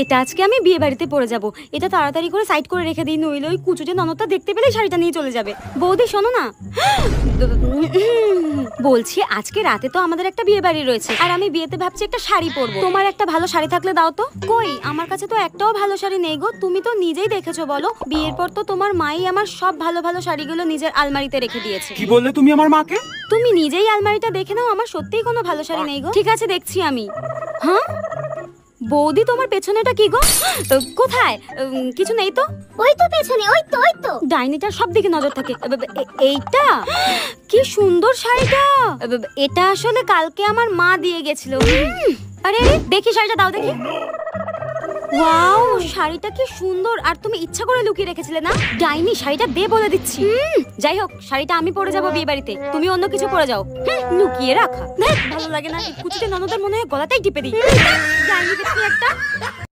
এটা আজকে আমি বিয়ে বাড়িতে পরে যাব। এটা তাড়াতাড়ি করে সাইড করে রেখে দিই, নইলে ওই কুচুটে ননদটা দেখতে পেলে শাড়িটা নিয়ে চলে যাবে। বৌদি শোনো না, বলছি আজকে রাতে তো আমাদের একটা বিয়ে বাড়ি রয়েছে, আর আমি বিয়েতে ভাবছি একটা শাড়ি পরবো। তোমার একটা ভালো শাড়ি থাকলে দাও তো। কই, আমার কাছে তো একটাও ভালো শাড়ি নেই গো। তুমি তো নিজেই দেখেছো, বলো। বিয়ের পর তো তোমার মাই আমার সব ভালো ভালো শাড়িগুলো নিজের আলমারিতে রেখে দিয়েছে। কি বললে তুমি আমার মাকে? তুমি নিজেই আলমারিটা দেখে নাও, আমার সত্যিই কোনো ভালো শাড়ি নেই গো। ঠিক আছে, দেখছি আমি। হ্যাঁ বৌদি, তোমার পেছনেটা কি গো? কোথায়? কিছু নেই তো। ওই তো পেছনে, ওই তো ডাইনিটার সব দিকে নজর থাকে। এইটা কি সুন্দর শাড়িটা। এটা আসলে কালকে আমার মা দিয়ে গেছিল। আরে দেখি শাড়িটা, দাও দেখি। ওয়াও, শাড়িটা কি সুন্দর। আর তুমি ইচ্ছা করে লুকিয়ে রেখেছিলে না? ডাইনি, শাড়িটা দে বলে দিচ্ছি। যাই হোক, শাড়িটা আমি পরে যাবো বিয়ে বাড়িতে, তুমি অন্য কিছু পরে যাও। লুকিয়ে রাখা ভালো লাগে না। কুচিতে ননদের মনে হয় গলাটাই টিপে দিই। ডাইনি দেখি একটা।